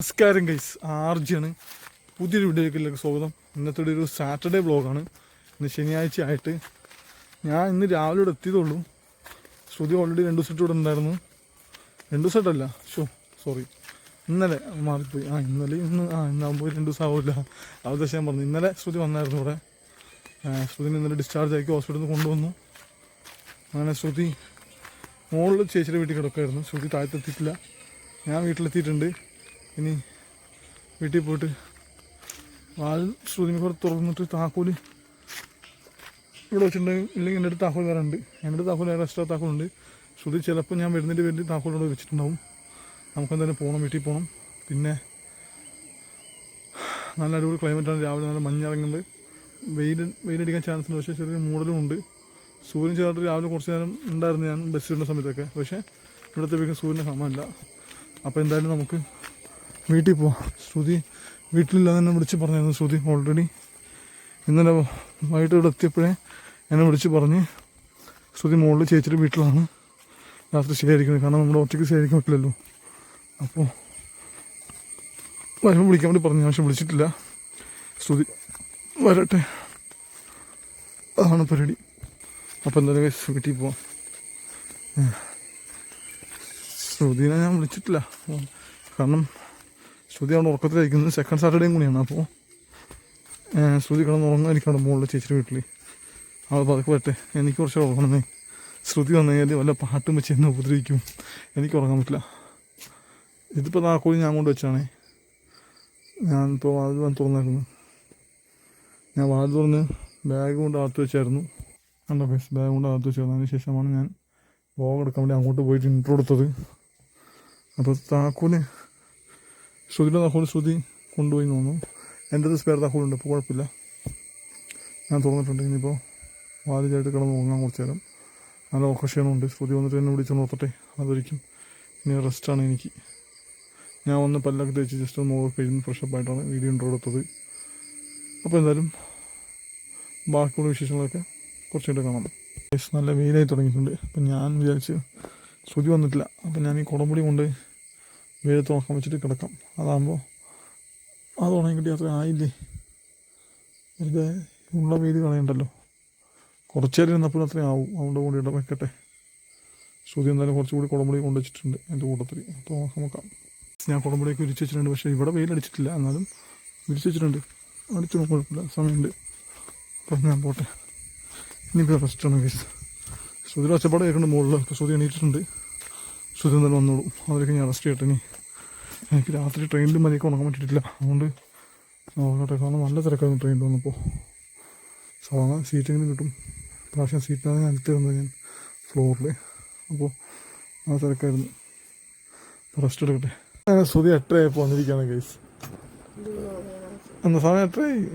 നമസ്കാരം ഗൈസ്, ആർജിയാണ്. പുതിയൊരു വീഡിയോയിലേക്ക് സ്വാഗതം. ഇന്നത്തെ ഒരു സാറ്റർഡേ വ്ളോഗാണ്. ഇന്ന് ശനിയാഴ്ച ആയിട്ട് ഇന്ന് രാവിലെ ഇവിടെ എത്തിയതുള്ളൂ. ശ്രുതി ഓൾറെഡി 2 ദിവസമായിട്ട് ഇവിടെ ഉണ്ടായിരുന്നു. 2 ദിവസമായിട്ടല്ല, സോറി, ഇന്നലെ മാറിപ്പോയി. ഇന്നാകുമ്പോൾ 2 ദിവസം ആവില്ല. അവകാശം ഞാൻ പറഞ്ഞു. ഇന്നലെ ശ്രുതി വന്നായിരുന്നു ഇവിടെ. ശ്രുതിന് ഇന്നലെ ഡിസ്ചാർജ് ആക്കി ഹോസ്പിറ്റലിൽ നിന്ന് കൊണ്ടുവന്നു. അങ്ങനെ ശ്രുതി മുകളിൽ ചേച്ചിയുടെ വീട്ടിൽ കിടക്കുമായിരുന്നു. ശ്രുതി താഴത്തെത്തിയിട്ടില്ല. ഞാൻ വീട്ടിലെത്തിയിട്ടുണ്ട്. ഇനി വീട്ടിൽ പോയിട്ട് ശ്രുതിനെ കൂടെ തുറന്നിട്ട് താക്കോല് ഇവിടെ വെച്ചിട്ടുണ്ടെങ്കിൽ ഇല്ലെങ്കിൽ എൻ്റെ അടുത്ത് താക്കോൽ വേറെ ഉണ്ട്. എൻ്റെ അടുത്ത് താക്കോൽ വേറെ എക്സ്ട്രാ താക്കോലുണ്ട്. ശ്രുതി ചിലപ്പോൾ ഞാൻ വരുന്നതിൻ്റെ പേരിൽ താക്കോലോട് വെച്ചിട്ടുണ്ടാവും. നമുക്കെന്തായാലും പോകണം, വീട്ടിൽ പോകണം. പിന്നെ നല്ല അടിപൊളി ക്ലൈമറ്റാണ്. രാവിലെ നല്ല മഞ്ഞിറങ്ങുന്നുണ്ട്. വെയിലടിക്കാൻ ചാൻസ് ഉണ്ട്. പക്ഷേ ചെറിയ മൂടലും ഉണ്ട്. സൂര്യൻ ചേർത്ത് രാവിലെ കുറച്ച് നേരം ഉണ്ടായിരുന്നു ഞാൻ ബസ്സിടുന്ന സമയത്തൊക്കെ. പക്ഷേ ഇവിടുത്തെ വീട്ടിൽ സൂര്യനെ കാണാനില്ല. അപ്പോൾ എന്തായാലും നമുക്ക് വീട്ടിൽ പോവാം. ശ്രുതി വീട്ടിലില്ലാതെ തന്നെ വിളിച്ച് പറഞ്ഞായിരുന്നു. ശ്രുതി ഓൾറെഡി ഇന്നലെ വൈകിട്ട് ഇവിടെ എത്തിയപ്പോഴേ എന്നെ വിളിച്ച് പറഞ്ഞ് ശ്രുതി മുകളിൽ ചേച്ചിയുടെ വീട്ടിലാണ് രാത്രി ശരിയായിരിക്കുന്നത്. കാരണം നമ്മുടെ ഒറ്റയ്ക്ക് ശരിയായിരിക്കാൻ പറ്റില്ലല്ലോ. അപ്പോൾ വരുമ്പോൾ വിളിക്കാൻ വേണ്ടി പറഞ്ഞു. പക്ഷെ വിളിച്ചിട്ടില്ല. ശ്രുതി വരട്ടെ, അതാണ് പരിപാടി. അപ്പോൾ എന്തായാലും വീട്ടിൽ പോവാം. ശ്രുതിനെ ഞാൻ വിളിച്ചിട്ടില്ല. കാരണം ശ്രുതി അവിടെ ഉറക്കത്തിലായിരിക്കുന്നത്. സെക്കൻഡ് സാറ്റർഡേയും കൂടിയാണ്. അപ്പോൾ ശ്രുതി കിടന്ന് ഉറങ്ങാതിരിക്കും അവിടെ മുകളിൽ ചേച്ചിയുടെ വീട്ടിൽ. അവൾ പതുക്കെ വരട്ടെ, എനിക്ക് കുറച്ച് ഉറങ്ങണമെന്നേ. ശ്രുതി വന്നു കഴിഞ്ഞാൽ വല്ല പാട്ടും വെച്ച് എന്നെ ഉപദ്രവിക്കും. എനിക്ക് ഉറങ്ങാൻ പറ്റില്ല. ഇതിപ്പോൾ താക്കോലി ഞാൻ കൊണ്ട് വെച്ചാണേ. ഞാനിപ്പോൾ വാതിൽ തുറന്നായിരുന്നു. ഞാൻ വാതിൽ തുറന്ന് ബാഗ് കൊണ്ട് അകത്ത് വെച്ചായിരുന്നു. കണ്ടോ ഫേസ്, ബാഗ് കൊണ്ട് അകത്ത് വെച്ചായിരുന്നു. അതിന് ശേഷമാണ് ഞാൻ വ്ളോഗ് എടുക്കാൻ വേണ്ടി അങ്ങോട്ട് പോയിട്ട് ഇൻട്രോ എടുത്തത്. അപ്പോൾ താക്കോല് ശ്രുതിയുടെ താക്കോല് ശ്രുതി കൊണ്ടുപോയി തോന്നുന്നു. എൻ്റെ അത് സ്പെയർ താക്കോലുണ്ട്. ഇപ്പോൾ കുഴപ്പമില്ല, ഞാൻ തുറന്നിട്ടുണ്ട്. ഇനിയിപ്പോൾ വാതിലായിട്ട് കിടന്ന് ഉറങ്ങാൻ കുറച്ച് നേരം. നല്ല ഉറക്കക്ഷീണമുണ്ട്. ശ്രുതി വന്നിട്ട് എന്നെ വിളിച്ചൊന്ന് ഓർത്തട്ടെ. അതൊരിക്കും ഇനി റെസ്റ്റാണ് എനിക്ക്. ഞാൻ വന്ന് പല്ലൊക്കെ തേച്ച് ജസ്റ്റ് ഒന്ന് മുഖം കഴിഞ്ഞ് ഫ്രഷപ്പായിട്ടാണ് വീഡിയോ ഇൻട്രോ എടുത്തത്. അപ്പോൾ എന്തായാലും ബാക്കിയുള്ള വിശേഷങ്ങളൊക്കെ കുറച്ചുകൂടെ കാണാം. നല്ല വെയിലായി തുടങ്ങിയിട്ടുണ്ട്. അപ്പം ഞാൻ വിചാരിച്ച് ശ്രുതി വന്നിട്ടില്ല. അപ്പം ഞാൻ ഈ കുടംപൊടി കൊണ്ട് വെയിലത്ത് ഉണക്കാൻ വെച്ചിട്ട് കിടക്കാം. അതാകുമ്പോൾ അത് ഉണങ്ങി കിട്ടി അത്ര ആയില്ലേ. വെറുതെ ഉള്ള വെയിൽ കളയണ്ടല്ലോ. കുറച്ച് നേരം ഇരുന്നപ്പോൾ അത്രയും ആവും. അതുകൊണ്ട് കൂടി ഇട വെക്കട്ടെ. ശ്രുതി എന്തായാലും കുറച്ചുകൂടി കുടംപൊടി കൊണ്ട് വെച്ചിട്ടുണ്ട് എൻ്റെ കൂട്ടത്തിൽ. അപ്പോൾ നോക്കാം. ഞാൻ കുടംപൊടിയൊക്കെ വിരിച്ച് വെച്ചിട്ടുണ്ട്. പക്ഷേ ഇവിടെ വെയിലടിച്ചിട്ടില്ല. എന്നാലും വിരിച്ച് വെച്ചിട്ടുണ്ട്. അടിച്ചു കുഴപ്പമില്ല, സമയമുണ്ട്. അപ്പം ഞാൻ പോട്ടെ. ഇനിയിപ്പോൾ റെസ്റ്റാണ് കേസ്. ശ്രുതിയുടെ ഒച്ചപ്പാട് കേൾക്കുന്നുണ്ട് മുകളിൽ. ഇപ്പോൾ ശ്രുതി എണീറ്റിട്ടുണ്ട്. ശ്രുതി എന്തായാലും വന്നോളും. അതിലേക്ക് ഞാൻ റെസ്റ്റ് ചെയ്യട്ടെ. ഇനി എനിക്ക് രാത്രി ട്രെയിനിൽ മതിയൊക്കെ ഉണക്കാൻ പറ്റിയിട്ടില്ല. അതുകൊണ്ട് നോക്കട്ടെ. കാരണം നല്ല തിരക്കായിരുന്നു ട്രെയിനിൽ വന്നപ്പോൾ. സാധാരണ സീറ്റെങ്കിലും കിട്ടും. പ്രാവശ്യം സീറ്റിലാണ് ഞാൻ എടുത്തിരുന്നത് ഞാൻ ഫ്ലോറിൽ. അപ്പോൾ ആ തിരക്കായിരുന്നു. റെസ്റ്റ് എടുക്കട്ടെ. ഞാൻ ശ്രുതി 8:30 വന്നിരിക്കുകയാണ് കേസ്. എന്താ സമയം 8:30?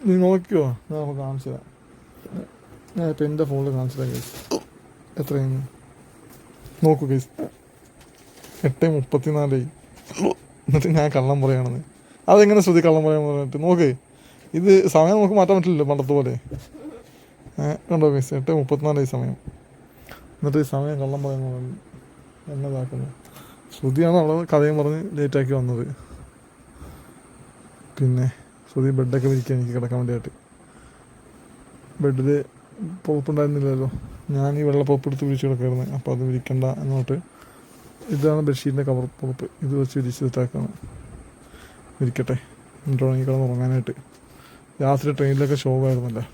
നീ നോക്കിയോ? ഞാൻ നമുക്ക് കാണിച്ചു തരാം. ഞാൻ ഇപ്പം എൻ്റെ ഫോണിൽ കാണിച്ചു തരാം കേസ്. എത്രയാണ് നോക്കൂ കേസ്. 8:34. എന്നിട്ട് ഞാൻ കള്ളം പറയുകയാണെന്ന്. അതെങ്ങനെ ശ്രുതി കള്ളം പറയാൻ പറഞ്ഞിട്ട് നോക്ക്. ഇത് സമയം നമുക്ക് മാറ്റാൻ പറ്റില്ലല്ലോ പണ്ടത്തെ പോലെ. കണ്ടോ കേസ്, 8:34 സമയം. എന്നിട്ട് ഈ സമയം കള്ളം പറയാൻ എന്നതാക്കുന്നു. ശ്രുതിയാണ് അവളെ കഥയും പറഞ്ഞ് ലേറ്റാക്കി വന്നത്. പിന്നെ ശ്രുതി ബെഡൊക്കെ വിരിക്കാൻ എനിക്ക് കിടക്കാൻ വേണ്ടിയിട്ട്. ബെഡിൽ പുറപ്പുണ്ടായിരുന്നില്ലല്ലോ. ഞാൻ ഈ വെള്ളപ്പുറപ്പ് എടുത്ത് വിരിച്ച് കിടക്കായിരുന്നു. അപ്പോൾ അത് വിരിക്കണ്ട എന്നോട്ട് ഇതാണ് ബെഡ്ഷീറ്റിൻ്റെ കവർ പുറപ്പ്. ഇത് വെച്ച് വിരിച്ച് സെറ്റാക്കാണ്. വിരിക്കട്ടെ എന്നിട്ട് ഉണങ്ങി കിടന്ന് ഉറങ്ങാനായിട്ട്. രാത്രി ട്രെയിനിലൊക്കെ ഷോകായിരുന്നല്ലോ.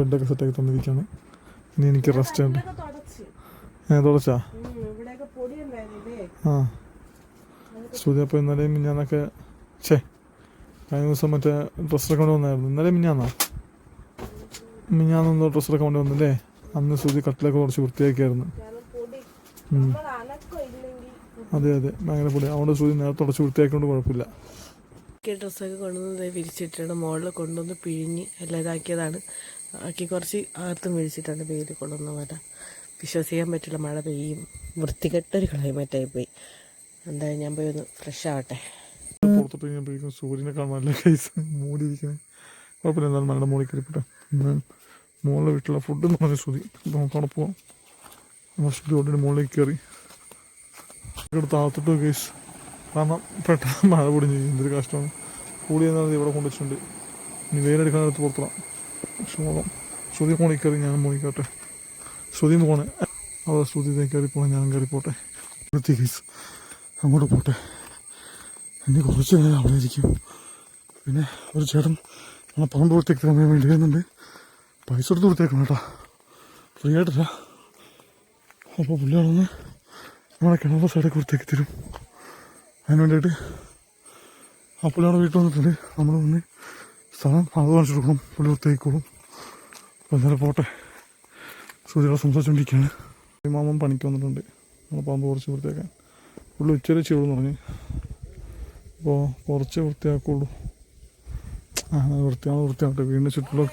ബെഡൊക്കെ സെറ്റാക്കി തന്നിരിക്കുകയാണ്. ഇനി എനിക്ക് റെസ്റ്റ് ഉണ്ട്. തുടച്ചാ? ശ്രുതി അപ്പോൾ ഇന്നലെയും മിഞ്ഞാന്നൊക്കെ കഴിഞ്ഞ ദിവസം മറ്റേ ഡ്രസ്സൊക്കെ കൊണ്ട് വന്നായിരുന്നു. ഇന്നലെ മിഞ്ഞാന്നൊന്ന് ഡ്രസ്സൊക്കെ കൊണ്ട് വന്നില്ലേ. അന്ന് ശ്രുതി കട്ടിലൊക്കെ കുറച്ച് വൃത്തിയാക്കിയായിരുന്നു. അതെ ഭയങ്കര പൊടി. അതുകൊണ്ട് ശ്രുതി നേരത്തെ തുടച്ച് വൃത്തിയാക്കിക്കൊണ്ട് കുഴപ്പമില്ല. ഡ്രസ്സൊക്കെ കൊണ്ടുവന്ന് വിരിച്ചിട്ടാണ് മുകളിൽ കൊണ്ടുവന്ന് പിഴിഞ്ഞ് എല്ലാം ഇതാക്കിയതാണ്. ആക്കി കുറച്ച് അകത്തും വിരിച്ചിട്ടാണ് വെയിൽ കൊണ്ടുവന്ന് വരാം. വിശ്വസിക്കാൻ പറ്റില്ല, മഴ പെയ്യും. വൃത്തികെട്ടൊരു ക്ലൈമറ്റായി പോയി. എന്തായാലും ഞാൻ പോയി ഒന്ന് ഫ്രഷ് ആവട്ടെ. പുറത്തോട്ട് കഴിഞ്ഞപ്പോഴേക്കും സൂര്യനെ കാണാനല്ല കൈസ് മൂടിയിരിക്കുന്നത്. കുഴപ്പമില്ല, എന്തായാലും മഴയുടെ മുകളിൽ കയറിപ്പോട്ടെ. മുകളിലെ വീട്ടിലുള്ള ഫുഡ് എന്ന് പറഞ്ഞ ശ്രുതി നമുക്ക് അവിടെ പോവാം. ശ്രുതി ഓൾറെഡി മുകളിലേക്ക് കയറി. എടുത്ത് താത്തിട്ട് കേസ്. കാരണം പെട്ടെന്ന് മഴ പൊടിഞ്ഞു. എന്തൊരു കഷ്ടമാണ്. കൂടി എന്നാൽ ഇവിടെ കൊണ്ടുവച്ചിട്ടുണ്ട്. ഇനി വെയിലെടുക്കാൻ എടുത്ത് പുറത്തിടാം. ക്ഷോളം ശ്രുതി മോളിൽ കയറി ഞാനും മോളിക്കോട്ടെ. ശ്രുതി പോണേ അവിടെ ശ്രുതി കയറി പോണേ ഞാനും കയറി പോട്ടെ. വൃത്തി കേസ് അങ്ങോട്ട് പോട്ടെ. ഇനി കുറച്ച് നേരം അവിടെ ഇരിക്കും. പിന്നെ ഒരു ചേട്ടൻ നമ്മളെ പറമ്പ് വൃത്തിയാക്കി തരാൻ വേണ്ടി വരുന്നുണ്ട്. പൈസ കൊടുത്ത് വൃത്തിയാക്കണം കേട്ടോ, ഫ്രീ ആയിട്ടില്ല. അപ്പോൾ പുള്ളിയാളൊന്ന് നമ്മളെ കിണർ സൈഡൊക്കെ വൃത്തിയാക്കി തരും. അതിന് വേണ്ടിയിട്ട് ആ പുള്ളിയുടെ വീട്ടിൽ വന്നിട്ടുണ്ട്. നമ്മൾ വന്ന് സ്ഥലം അത് കാണിച്ചു കൊടുക്കണം. പുള്ളി വൃത്തിയാക്കിക്കോളും. അപ്പോൾ എന്തായാലും പോട്ടെ. ശ്രുതിയോടെ സംസാരിച്ചുകൊണ്ടിരിക്കുകയാണ്. മാമൻ പണിക്ക് വന്നിട്ടുണ്ട് നമ്മളെ പാമ്പ് കുറച്ച് വൃത്തിയാക്കാൻ. പുള്ളി ഉച്ചവരെ ചെയ്യുള്ളൂ പറഞ്ഞ്. അപ്പോൾ കുറച്ച് വൃത്തിയാക്കുള്ളൂ. വൃത്തിയാകട്ടെ വീടിൻ്റെ ചുറ്റുള്ള.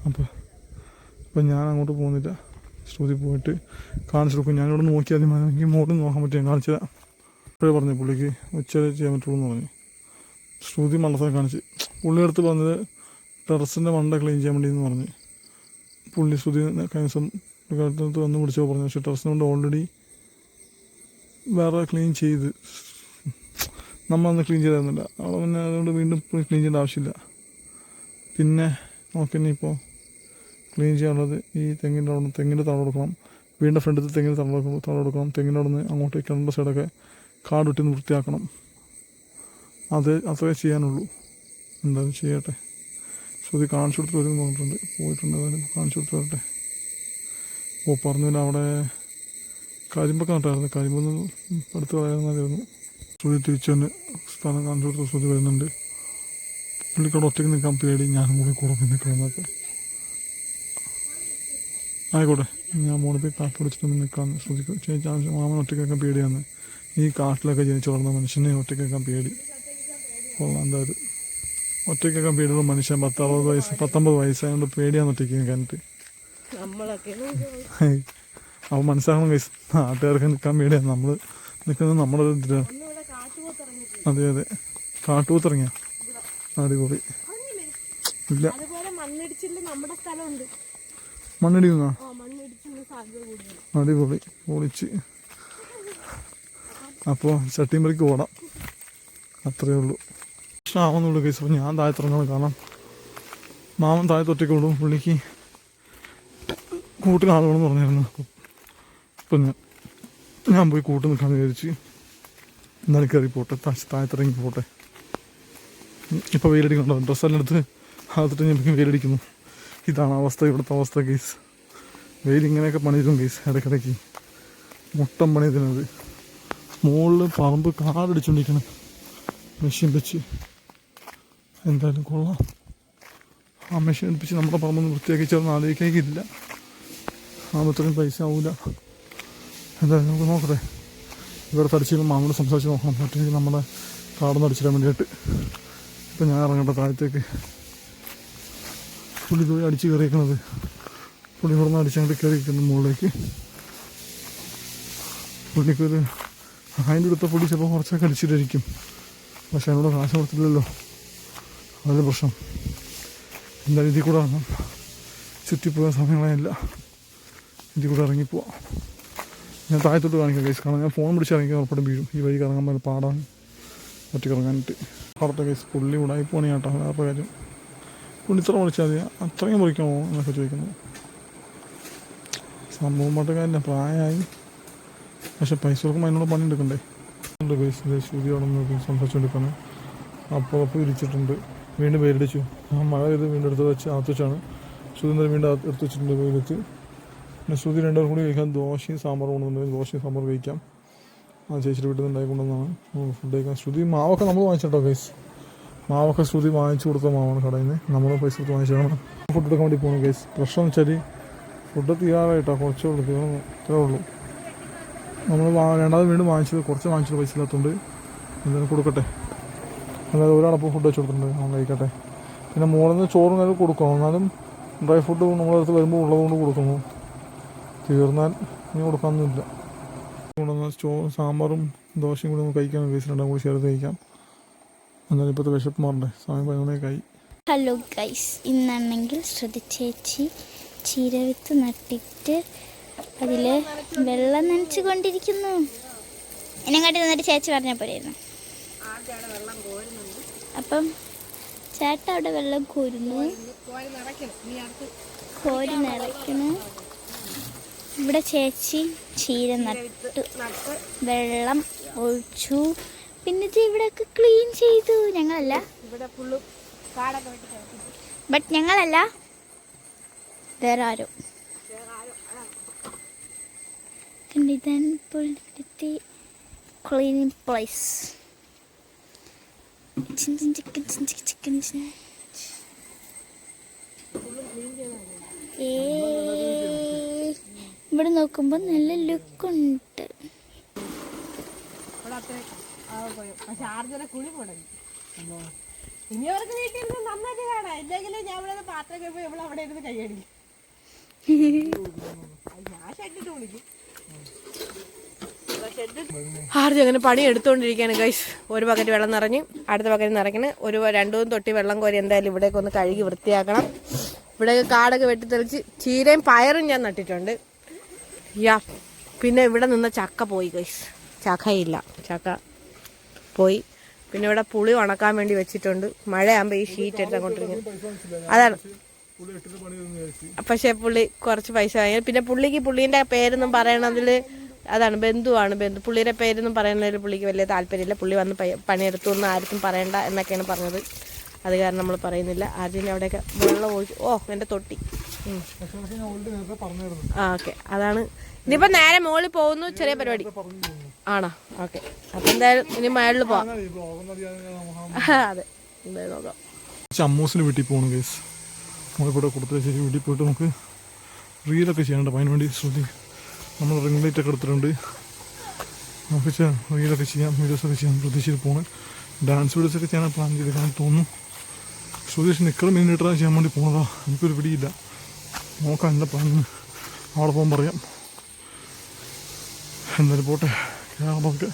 അപ്പോൾ ഞാൻ അങ്ങോട്ട് പോകുന്നില്ല. ശ്രുതി പോയിട്ട് കാണിച്ചു കൊടുക്കും. ഞാനിവിടെ നോക്കിയാൽ മതി. എനിക്ക് മോളിൽ നോക്കാൻ പറ്റും. കാണിച്ചാൽ ഇപ്പോഴേ പറഞ്ഞു പുള്ളിക്ക് ഉച്ചവരെ ചെയ്യാൻ പറ്റുള്ളൂ എന്ന് പറഞ്ഞു. ശ്രുതി മണ്ടത്തെ കാണിച്ച് പുള്ളി അടുത്ത് പറഞ്ഞത് ടെറസിൻ്റെ മണ്ട ക്ലീൻ ചെയ്യാൻ വേണ്ടി എന്ന് പറഞ്ഞ്. പുള്ളി ശ്രുതി കഴിഞ്ഞ ദിവസം അടുത്ത് വന്ന് വിളിച്ചോ പറഞ്ഞു. പക്ഷേ ടെറസിന് കൊണ്ട് ഓൾറെഡി വേറെ ക്ലീൻ ചെയ്ത് നമ്മളന്ന് ക്ലീൻ ചെയ്തായിരുന്നില്ല. അവിടെ പിന്നെ അതുകൊണ്ട് വീണ്ടും ക്ലീൻ ചെയ്യേണ്ട ആവശ്യമില്ല. പിന്നെ നോക്കിന്നെ ഇപ്പോൾ ക്ലീൻ ചെയ്യാനുള്ളത് ഈ തെങ്ങിൻ്റെ തടം കൊടുക്കണം. വീടിൻ്റെ ഫ്രണ്ടിൽ തെങ്ങിന് തടം കൊടുക്കണം. തെങ്ങിൻ്റെ അവിടെ നിന്ന് അങ്ങോട്ട് കിണറിൻ്റെ സൈഡൊക്കെ കാട് വിട്ട് വൃത്തിയാക്കണം. അത്രേ ചെയ്യാനുള്ളൂ. എന്തായാലും ചെയ്യട്ടെ. ശ്രുതി കാണിച്ചു കൊടുത്ത് വരും പറഞ്ഞിട്ടുണ്ട്. പോയിട്ടുണ്ട്. ഏതായാലും കാണിച്ചു കൊടുത്ത് വരട്ടെ. പറഞ്ഞില്ല അവിടെ കരിമ്പൊക്കെ നട്ടായിരുന്നു. കരിമ്പൊന്ന് അടുത്ത് പറയാമെന്നായിരുന്നു. ശ്രുതി തിരിച്ചു തന്നെ സ്ഥലം കാണിച്ചു കൊടുത്ത് ശ്രുതി വരുന്നുണ്ട്. പുള്ളിക്കവിടെ ഒറ്റയ്ക്ക് നിൽക്കാൻ പേടി. ഞാനും കൂടി കൂടെ പോയി നിൽക്കണമെന്നൊക്കെ. ആയിക്കോട്ടെ, ഞാൻ മോളിൽ പോയി കാറ്റ് പിടിച്ചിട്ട് നിൽക്കാമെന്ന് ശ്രുതിക്ക്. ചേച്ചി മാമൻ ഒറ്റയ്ക്കൊക്കെ പേടിയാന്ന്. ഈ കാട്ടിലൊക്കെ ജനിച്ചു വളർന്ന മനുഷ്യനെ ഒറ്റയ്ക്കൊക്കെ പേടി. കൊള്ളാം. എന്തായാലും ഒറ്റയ്ക്കൊക്കെ പേടിയുള്ള മനുഷ്യൻ 19 വയസ്സായതുകൊണ്ട് പേടിയാന്ന് ഒറ്റയ്ക്ക് നിൽക്കാനിട്ട്. അപ്പോൾ മനസ്സിലാക്കണം കൈസ്. നാട്ടുകാർക്ക് നിൽക്കാൻ പേടിയാണ്. നമ്മൾ നിൽക്കുന്നത് നമ്മുടെ ഇതിലാണ്. അതെ കാട്ടുപോത്തിറങ്ങിയ അടിപൊളി. ഇല്ല മണ്ണിടിക്കുന്ന അടിപൊളി പൊളിച്ച്. അപ്പോൾ ചട്ടിമ്പറിക്ക് ഓടാം. അത്രയേ ഉള്ളൂ. ആവുന്നുള്ളൂ കേസ്. അപ്പോൾ ഞാൻ താഴത്തിറങ്ങണം. കാരണം മാമൻ താഴത്ത് ഒറ്റയ്ക്ക് വിടും. പുള്ളിക്ക് കൂട്ടിൽ ആളുകളെന്ന് പറഞ്ഞിരുന്നു. അപ്പം ഞാൻ പോയി കൂട്ട് നിൽക്കാമെന്ന് വിചാരിച്ച് എന്നാലും കയറി പോട്ടെ. താഴത്തിറങ്ങി പോട്ടെ. ഇപ്പോൾ വെയിലടിക്കണ്ടോ? ഡ്രസ്സെല്ലാം എടുത്ത് അതിട്ട് ഞാൻ വെയിലടിക്കുന്നു. ഇതാണ് അവസ്ഥ, ഇവിടുത്തെ അവസ്ഥ കേസ്. വെയിലിങ്ങനെയൊക്കെ പണിതും കേസ്. ഇടയ്ക്കിടയ്ക്ക് മുട്ടം പണിതിനത് മുകളിൽ പറമ്പ് കാടടിച്ചുകൊണ്ടിരിക്കണം മെഷീൻ വെച്ച്. എന്തായാലും കൊള്ളാം. ആ മെഷീൻ എടുപ്പിച്ച് നമ്മുടെ പറമ്പൊന്ന് വൃത്തിയാക്കി ചേർന്ന് ആലോചിക്കാനില്ല. അത്രയും പൈസ ആവില്ല. എന്തായാലും നമുക്ക് നോക്കട്ടെ. ഇവിടെ തടിച്ചിരുന്ന് മാമോട് സംസാരിച്ച് നോക്കണം. മറ്റേ നമ്മുടെ കാടൊന്ന് അടിച്ചിടാൻ വേണ്ടിയിട്ട്. ഇപ്പം ഞാൻ ഇറങ്ങട്ടെ താഴത്തേക്ക്. പുള്ളി പോയി അടിച്ച് കയറിയിരിക്കണത്. പുള്ളി ഇവിടെ നിന്ന് അടിച്ചങ്ങോട്ട് കയറിയിരിക്കുന്നു മുകളിലേക്ക്. പുള്ളിക്കൊരു അതിൻ്റെ അടുത്ത പുള്ളി ചിലപ്പോൾ കുറച്ചൊക്കെ അടിച്ചിട്ടായിരിക്കും. പക്ഷെ അതിനോട് കാശ് കൊടുത്തില്ലല്ലോ, അതിൻ്റെ പ്രശ്നം. എന്തായാലും ഇതിൽ കൂടെ ഇറങ്ങാം. ചുറ്റിപ്പോകാൻ സമയങ്ങളായില്ല. ഇതിൽ കൂടെ ഇറങ്ങിപ്പോവാം. ഞാൻ താഴത്തോട്ട് കാണിക്കാം കേസ്. കാരണം ഞാൻ ഫോൺ പിടിച്ച് ഇറങ്ങിക്കാൻ ഉറപ്പായിട്ടും വീഴും. ഈ വഴി ഇറങ്ങാൻ പറ്റുന്ന പാടാണ് ഒറ്റയ്ക്ക് ഇറങ്ങാനായിട്ട്. അടുത്ത കേസ് പുള്ളി ഉടായി പോണി കേട്ടോ. വേറെ കാര്യം പുള്ളി ഇത്ര വിളിച്ചാൽ മതി. അത്രയും വിളിക്കാമോ എന്നൊക്കെ ചോദിക്കുന്നു. സംഭവം പാട്ടുകാരല്ല, പ്രായമായി. പക്ഷെ പൈസ കൊടുക്കുമ്പോൾ അതിനോട് പണി എടുക്കണ്ടേ. കേസ് ശ്രുതി അവിടെ നിന്ന് സംസാരിച്ചുകൊണ്ടിരിക്കുന്നത്. അപ്പോൾ ഇരിച്ചിട്ടുണ്ട്. വീണ്ടും വെയിലടിച്ചു. ആ മഴ ചെയ്ത് വീണ്ടും എടുത്ത് വെച്ച് അകത്ത് വെച്ചാണ്. ശ്രുതി വീണ്ടും എടുത്ത് വെച്ചിട്ടുണ്ട് വെയിലത്ത്. പിന്നെ ശ്രുതി രണ്ടുപേരും കൂടി കഴിക്കാൻ ദോശയും സാമ്പാറും കൊണ്ടുവന്നിട്ടുണ്ടെങ്കിൽ ദോശയും സാമ്പാർ കഴിക്കാം. ആ ചേച്ചിയുടെ വീട്ടിൽ നിന്ന് ഉണ്ടായിക്കൊണ്ടെന്നാണ് ഫുഡ് കഴിക്കാൻ. ശ്രുതി മാവൊക്കെ നമ്മൾ വാങ്ങിച്ചിട്ടോ ഗൈസ്. മാവൊക്കെ ശ്രുതി വാങ്ങിച്ചു കൊടുത്ത മാവാണ് കടയിൽ നിന്ന്. നമ്മൾ പൈസ കൊടുത്ത് വാങ്ങിച്ചാണ് ഫുഡ് എടുക്കാൻ വേണ്ടി പോകുന്നത് ഗൈസ്. പ്രശ്നം എന്ന് വെച്ചാൽ ഫുഡ് തീരാറായിട്ടോ. കുറച്ചേ ഉള്ളൂ, തീർന്നു. ഇത്രേ ഉള്ളൂ. നമ്മൾ രണ്ടാമത് വീണ്ടും വാങ്ങിച്ചത് കുറച്ച് വാങ്ങിച്ചത് പൈസ ഇല്ലാത്തതുകൊണ്ട് എന്തായാലും കൊടുക്കട്ടെ. അതായത് ഒരാളപ്പോൾ ഫുഡ് വെച്ച് കൊടുത്തിട്ടുണ്ട്, അവൻ കഴിക്കട്ടെ. പിന്നെ മുകളിൽ നിന്ന് ചോറും കാര്യം കൊടുക്കണം. എന്നാലും ഡ്രൈ ഫുഡ് നമ്മുടെ അടുത്ത് വരുമ്പോൾ ഉള്ളതുകൊണ്ട് കൊടുക്കുന്നു. തീർന്നാൽ ഇനി കൊടുക്കാനൊന്നുമില്ല. കൊണ്ടുവന്ന സാമ്പാറും ദോശയും കൂടി നമുക്ക് കഴിക്കാം ഗൈസ്. രണ്ടാം കൂടി ചേർത്ത് കഴിക്കാം. എന്നാലും ഇപ്പോഴത്തെ വിശപ്പ് മാറണ്ടേ. സമയം 11 ഹലോ ഗൈസ്, ഇന്നാണെങ്കിൽ ശ്രുതി ചേച്ചി ചീരവിത്ത് നട്ടിട്ട് അതിൽ വെള്ളം നനച്ചു കൊണ്ടിരിക്കുന്നു. എന്നെ കാട്ടി തന്നിട്ട് ചേച്ചി പറഞ്ഞാൽ പോരായിരുന്നു. അപ്പം ചേട്ടൻ അവിടെ വെള്ളം കോരുന്നു, കോരി നിറയ്ക്കുന്നു. ഇവിടെ ചേച്ചി ചീര നട്ടു, വെള്ളം ഒഴിച്ചു. പിന്നെ ഇത് ഇവിടെയൊക്കെ ക്ലീൻ ചെയ്തു. ഞങ്ങളല്ല, ബട്ട് ഞങ്ങളല്ല, വേറെ ആരോ. Cleaning place. ഇവിടെ നോക്കുമ്പോൾ നല്ല ലുക്കുണ്ട്. ഇനി അവർക്ക് വീട്ടിൽ ഇരുന്ന് നന്നായിട്ട് കാണാം. എന്തെങ്കിലും ഞാൻ ഇവിടെ പാത്രം കഴിയുമ്പോൾ ഇവിടെ അവിടെ ഇരുന്ന് കൈയടി. ഞാൻ ഷെഡിട്ട് വിളിക്കും. ആർജി അങ്ങനെ പണി എടുത്തുകൊണ്ടിരിക്കുകയാണ് ഗൈസ്. ഒരു ബക്കറ്റ് വെള്ളം നിറഞ്ഞ് അടുത്ത ബക്കറ്റ് നിറയ്ക്കണം. ഒരു 2-3 തൊട്ടി വെള്ളം കോരി എന്തായാലും ഇവിടേക്ക് ഒന്ന് കഴുകി വൃത്തിയാക്കണം. ഇവിടെ കാടൊക്കെ വെട്ടിത്തെളിച്ച് ചീരയും പയറും ഞാൻ നട്ടിട്ടുണ്ട്. പിന്നെ ഇവിടെ നിന്ന് ചക്ക പോയി ഗൈസ്. ചക്കയില്ല, ചക്ക പോയി. പിന്നെ ഇവിടെ പുളി ഉണക്കാൻ വേണ്ടി വെച്ചിട്ടുണ്ട്. മഴയാകുമ്പോൾ ഈ ഷീറ്റ് എടുത്ത് അങ്ങോട്ടിരിക്കുന്നത് അതാണ്. പക്ഷെ പുള്ളി കുറച്ച് പൈസ വാങ്ങി. പിന്നെ പുള്ളിക്ക് പുള്ളീൻ്റെ പേരൊന്നും പറയണതിൽ അതാണ്, ബന്ധുവാണ്. പുള്ളിയുടെ പേരൊന്നും പറയുന്നതിൽ പുള്ളിക്ക് വലിയ താല്പര്യമില്ല. പുള്ളി വന്ന് പണിയെടുത്തു എന്ന് ആർക്കും പറയണ്ട എന്നൊക്കെയാണ് പറഞ്ഞത്. അത് കാരണം നമ്മൾ പറയുന്നില്ല. ആദ്യം അവിടെയൊക്കെ വെള്ളം ഒഴിച്ചു. എൻ്റെ തൊട്ടി. ഓക്കെ, അതാണ്. ഇനിയിപ്പോൾ നേരെ മുകളിൽ പോകുന്നു. ചെറിയ പരിപാടി ആണോ? ഓക്കെ, അപ്പം എന്തായാലും ഇനി മേളിൽ പോവാം. അതെ, എന്തായാലും നോക്കാം. അമ്മൂസിന് വീട്ടിൽ പോകണം ഗൈസ്. നമ്മളിവിടെ കൊടുത്ത ശരി വീട്ടിൽ പോയിട്ട് നമുക്ക് റീലൊക്കെ ചെയ്യാനുണ്ട്. അതിന് വേണ്ടി നമ്മൾ റിംഗ് ലൈറ്റൊക്കെ എടുത്തിട്ടുണ്ട്. നമുക്ക് റീലൊക്കെ ചെയ്യാം, വീഡിയോസൊക്കെ ചെയ്യാം. പ്രതീക്ഷയിൽ പോകണം. ഡാൻസ് വീഡിയോസൊക്കെ ചെയ്യാൻ പ്ലാൻ ചെയ്തേക്കാൻ തോന്നുന്നു. സുധീഷ് നിക്കറും മിനിറ്റാണ് ചെയ്യാൻ വേണ്ടി പോണതാ. എനിക്കൊരു പിടിയില്ല. നോക്കാം എന്താ പ്ലാൻ. അവിടെ പോകാൻ പറയാം. എന്തായാലും പോട്ടെ. നമുക്ക്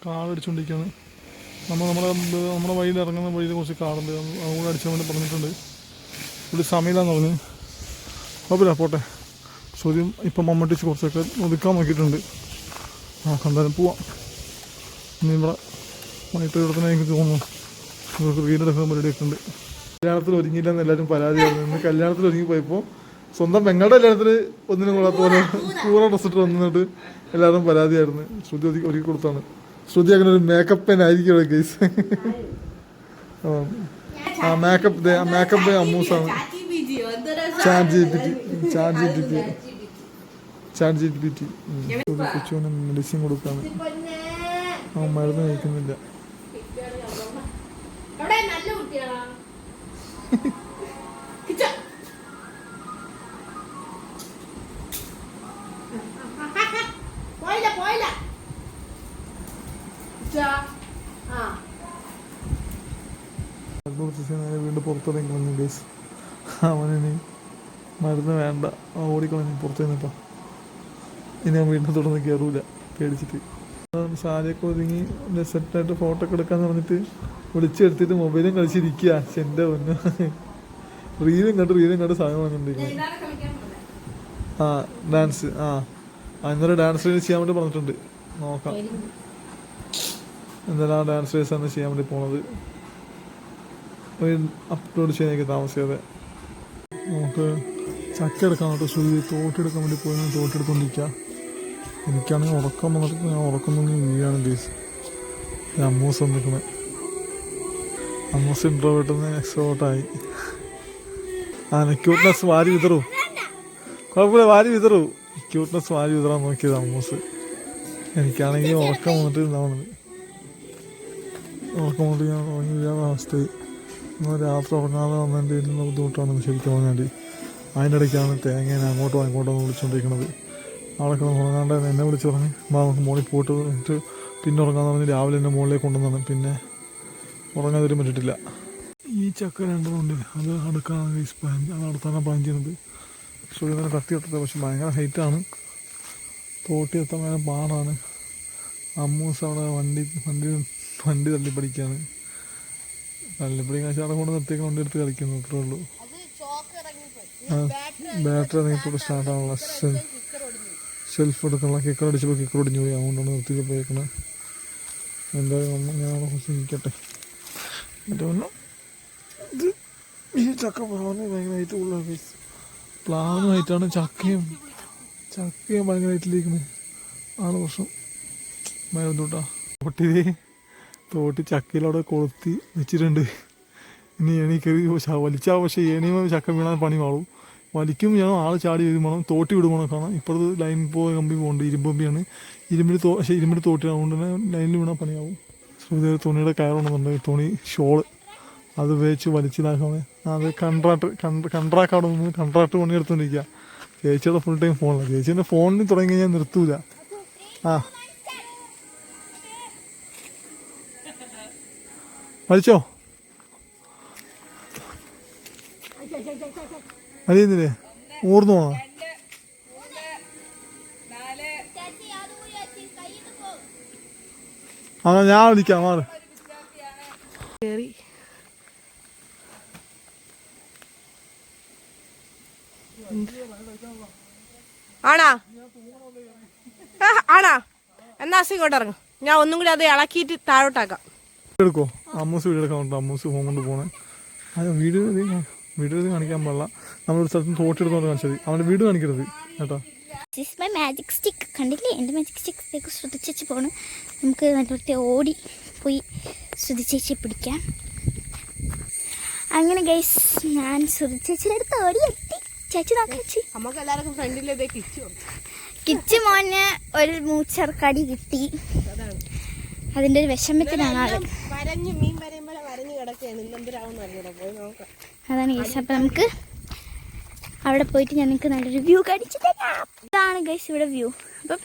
കാടടിച്ചുകൊണ്ടിരിക്കുകയാണ്. നമ്മുടെ വഴിയിൽ ഇറങ്ങുന്ന വഴിയിൽ കുറച്ച് കാടുണ്ട്. അതുകൂടെ അടിച്ചാൽ വേണ്ടി പറഞ്ഞിട്ടുണ്ട്. ഇവിടെ സമയമില്ലാന്ന് പറഞ്ഞ് കുഴപ്പമില്ല, പോട്ടെ. ചോദ്യം ഇപ്പം മമ്മട്ടിച്ച് കുറച്ചൊക്കെ ഒതുക്കാൻ നോക്കിയിട്ടുണ്ട്. എന്തായാലും പോവാം. ഇനി ഇവിടെ വൈകിട്ട് കിടത്തന്നെ എനിക്ക് തോന്നുന്നു. ഇവർക്ക് വീടെടുക്കാൻ പരിപാടിയൊക്കെ ഉണ്ട്. കല്യാണത്തിൽ ഒരുങ്ങിയില്ലെന്ന് എല്ലാവരും പരാതിയായിരുന്നു. ഇന്ന് കല്യാണത്തിൽ ഒരുങ്ങിപ്പോയപ്പോൾ സ്വന്തം പെങ്ങളുടെ കല്യാണത്തിൽ ഒന്നിനും കൊള്ളാത്ത പോലെ പൂറ ഡ്രസ്സിട്ട് വന്നിട്ട് എല്ലാവരും പരാതിയായിരുന്നു. ശ്രുതി ഒരുക്കി കൊടുത്താണ്. ശ്രുതി അങ്ങനെ ഒരു മേക്കപ്പ് പെൻ ആയിരിക്കും ഗൈസ്. മേക്കപ്പ് അമ്മൂസാണ്. കൊച്ചുവിന് മെഡിസിൻ കൊടുക്കാണ്. മരുന്ന് കഴിക്കുന്നില്ല. വീണ്ടും പുറത്തിറങ്ങി കളഞ്ഞു ഗൈസ്. അവനിനി മരുന്ന് വേണ്ട, ഓടിക്കളഞ്ഞു പുറത്തു നിന്നിട്ടാ. ഇനി ഞാൻ വീണ്ടും തുടർന്ന് കയറൂല പേടിച്ചിട്ട്. സാരിയൊക്കെ ഒതുങ്ങി സെറ്റായിട്ട് ഫോട്ടോ ഒക്കെ എടുക്കാന്ന് പറഞ്ഞിട്ട് വിളിച്ചെടുത്തിട്ട് മൊബൈലും കളിച്ചിരിക്കുക. എൻ്റെ പൊന്നു, റീലും കണ്ട് സമയം വന്നിട്ടുണ്ടെങ്കിൽ ഡാൻസ് ഇന്നലെ ഡാൻസ് റീൽസ് ചെയ്യാൻ വേണ്ടി പറഞ്ഞിട്ടുണ്ട്. നോക്കാം എന്തായാലും ആ ഡാൻസ് റീൽസാണ് ചെയ്യാൻ വേണ്ടി പോണത്. അപ്ലോഡ് ചെയ്യാനൊക്കെ താമസിക്കാതെ നമുക്ക് ചക്ക എടുക്കാൻ കേട്ടോ. തോട്ടെടുക്കാൻ വേണ്ടി പോയി തോട്ടെടുത്തോണ്ടിരിക്കുക. എനിക്കാണെങ്കിൽ ഉറക്കം വന്നിട്ട് ഞാൻ ഉറക്കം തന്നെ വീഴാണ് ഗൈസ്. അമ്മൂസ് വന്നിരിക്കണേ. അമ്മൂസ് ഇൻട്രോവേർട്ടിൽ നിന്ന് എക്സ്ട്രോവേർട്ടായി. ക്യൂട്ട്നെസ് വാരി വിതറൂ. കുഴപ്പമില്ല, വാരി വിതറൂ. ക്യൂട്ട്നെസ് വാരി വിതറാൻ നോക്കിയത് അമ്മൂസ്. എനിക്കാണെങ്കിൽ ഉറക്കം വന്നിട്ട് ഉണ്ടാവുന്നത്. ഉറക്കം വന്നിട്ട് ഞാൻ ഉറങ്ങില്ലാത്ത അവസ്ഥയായി. രാത്രി ഉറങ്ങാതെ വന്നതിൻ്റെ ഇരുന്ന ബുദ്ധിമുട്ടാണ് ശരിക്കും പറഞ്ഞാൽ. അതിൻ്റെ ഇടയ്ക്കാണ് തേങ്ങേനെ അങ്ങോട്ടും അങ്ങോട്ടും വിളിച്ചുകൊണ്ടിരിക്കുന്നത്. ആളൊക്കെ ഉറങ്ങാണ്ട് എന്നെ വിളിച്ച് പറഞ്ഞ് നമുക്ക് മുകളിൽ പോയിട്ട് എന്നിട്ട് പിന്നെ ഉറങ്ങാന്ന് പറഞ്ഞ് രാവിലെ എന്നെ മുകളിലേക്ക് കൊണ്ടുവന്നാണ്. പിന്നെ ഉറങ്ങാൻ തരും പറ്റിയിട്ടില്ല. ഈ ചക്ക രണ്ടെണ്ണമുണ്ട്, അത് അടുക്കാണ് അത് അടുത്താണ് പ്ലാൻ ചെയ്യുന്നത്. സൂര്യനെ കത്തി ഇട്ടത്, പക്ഷെ ഭയങ്കര ഹൈറ്റാണ്. തോട്ടി എത്താൻ ഭയങ്കര പാടാണ്. അമ്മൂസ് അവിടെ വണ്ടി തള്ളിപ്പടിക്കാണ്. തള്ളിപ്പടിക്കാൻ അവിടെ കൊണ്ട് നിർത്തിയൊക്കെ വണ്ടി എടുത്ത് കളിക്കുന്നു. അത്രേ ഉള്ളൂ. ബാറ്ററി ഇറങ്ങിയപ്പോൾ സ്റ്റാർട്ടാണുള്ള സെൽഫ് എടുക്കണം. കിക്കർ അടിച്ചപ്പോൾ കിക്കർ ഒടിഞ്ഞു പോയി, അതുകൊണ്ടാണ് നിർത്തി പോയേക്കുന്നത്. എന്തായാലും ഞാൻ കുറച്ച് ഇരിക്കട്ടെ. എന്നിട്ട് പിന്നെ ഇത് ഈ ചക്ക പ്ലാവിന് ഭയങ്കരമായിട്ട് ഉള്ള പ്ലാവിനായിട്ടാണ് ചക്കയും ഭയങ്കരമായിട്ടിരിക്കുന്നത്. ആണ് പ്രശ്നം. മരുന്നൂട്ടാ തോട്ടി ചക്കയിലവിടെ കൊളുത്തി വെച്ചിട്ടുണ്ട്. ഇനി ഏണി കയറി വലിച്ചാൽ പക്ഷേ ഏണിയുമ്പോൾ ചക്ക വീണാൻ പണി മാറും. വലിക്കും ഞാൻ ആൾ ചാടി വരും വേണം, തോട്ടി വിടുമ്പോൾ കാണാം. ഇപ്പോഴത്തെ ലൈൻ കമ്പി പോകുന്നുണ്ട്, ഇരുമ്പ് കമ്പിയാണ്. പക്ഷേ ഇരുമ്പിൽ തോട്ടി അതുകൊണ്ട് തന്നെ ലൈനിൽ വീണാൽ പണിയാവും. ശ്രുതി തുണിയുടെ കയറുണ്ടെന്നുണ്ട്, തുണി ഷോള് അത് ഉപയോഗിച്ച് വലിച്ചിലാക്കാണ്. അത് കൺട്രാക്ട് നിന്ന് കൺട്രാക്ട് പണിയെടുത്തോണ്ടിരിക്കുക. ചേച്ചിയുടെ ഫുൾ ടൈം ഫോണിലാണ്. ചേച്ചീൻ്റെ ഫോണിൽ തുടങ്ങി കഴിഞ്ഞാൽ നിർത്തൂല. വലിച്ചോ അറിയുന്നില്ലേ? ഊർന്നു പോണോ? ഞാൻ വിളിക്കാം. മാറ് കയറി ആണാ എന്നാ ഇങ്ങോട്ട് ഇറങ്ങും. ഞാൻ ഒന്നും കൂടി അത് ഇളക്കിയിട്ട് താഴോട്ടാക്കാം. എടുക്കോ? അമ്മൂസ് വീഡിയോ എടുക്കാൻ അമ്മൂസ് ഫോൺ കൊണ്ട് പോണേ. അത് വീഡിയോ കാണിക്കാൻ പാടില്ല. നമ്മളൊരു സ്ഥലത്ത് തോട്ടെടുത്തോണ്ട് കാണിച്ചത്. അവൻ്റെ വീട് കാണിക്കരുത് കേട്ടോ. മൈ മാജിക് സ്റ്റിക്ക് കണ്ടില്ലേ? എൻ്റെ മാജിക് സ്റ്റിക്ക് ശ്രദ്ധിച്ചു പോകണം. നമുക്ക് നല്ലൊരുത്തെ ഓടി പോയി ശ്രദ്ധിച്ചേച്ചി പിടിക്കാം. അങ്ങനെ ഗൈസ് ഞാൻ ശ്രദ്ധിച്ചേച്ചിയുടെ അടുത്ത് ഓടി എത്തി. ചേച്ചി നോക്കി നമുക്ക് എല്ലാവർക്കും ഫ്രണ്ടിലേ കിച്ചു മോന് ഒരു മൂച്ചർക്കടി കിട്ടി. അതിൻ്റെ ഒരു വിഷമത്തിനാണ് ആള്. അതാണ് ഗൈസ്. അപ്പം നമുക്ക് അവിടെ പോയിട്ട് ഞങ്ങൾക്ക് നല്ലൊരു വ്യൂ കാണിച്ചു തരാം. ഇതാണ് ഗൈസ് ഇവിടെ വ്യൂ. അപ്പം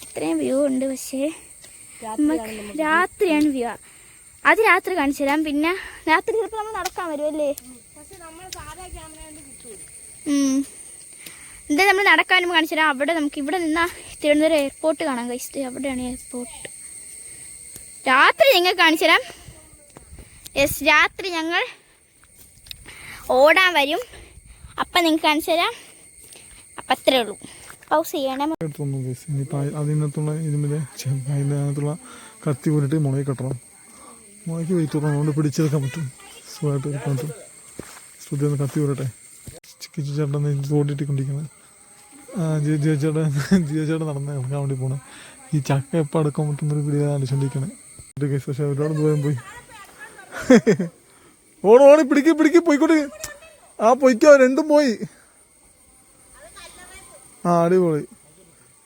ഇത്രയും വ്യൂ ഉണ്ട്. പക്ഷേ രാത്രിയാണ് വ്യൂ. അത് രാത്രി കാണിച്ചു തരാം. പിന്നെ രാത്രി ചിലപ്പോൾ നമ്മൾ നടക്കാൻ വരുമല്ലേ? എന്തായാലും നമ്മൾ നടക്കാൻ വരുമ്പോൾ കാണിച്ചു തരാം. അവിടെ നമുക്ക് ഇവിടെ നിന്നാൽ തിരുവനന്തപുരം എയർപോർട്ട് കാണാം ഗൈസ്. അവിടെയാണ് എയർപോർട്ട്. രാത്രി ഞങ്ങൾ കാണിച്ചു തരാം. യെസ്, രാത്രി ഞങ്ങൾ ഓടാൻ വരും. അപ്പം നിങ്ങൾക്ക് കാണിച്ചു തരാം. അപ്പം അത്രേ ഉള്ളൂ. പൗസ് ചെയ്യണം. അതിനകത്തുള്ള കത്തി പോയിട്ട് മുളക് കെട്ടണം. മുളയ്ക്ക് വെയിറ്റ് തുടങ്ങണം. അതുകൊണ്ട് പിടിച്ചെടുക്കാൻ പറ്റും. സുഖമായിട്ട് എടുക്കാൻ പറ്റും. ശ്രുതി ഒന്ന് കത്തി പോരട്ടെ. കിച്ചു ചേട്ടൻ തോണ്ടിട്ടിക്കൊണ്ടിരിക്കുന്നത്. ജിയോ ചേട്ടൻ നടന്ന് നടക്കാൻ വേണ്ടി പോകണം. ഈ ചക്ക എപ്പോൾ അടുക്കാൻ പറ്റുന്നൊരു പിടിയെ ആലോചിച്ചോണ്ടിരിക്കണേ. പക്ഷെ ഒരുപാട് ദൂരം പോയി. ഓടി പിടിക്ക് പോയിക്കോട്ടെ. പൊയ്ക്കോ. രണ്ടും പോയി. അടിപൊളി.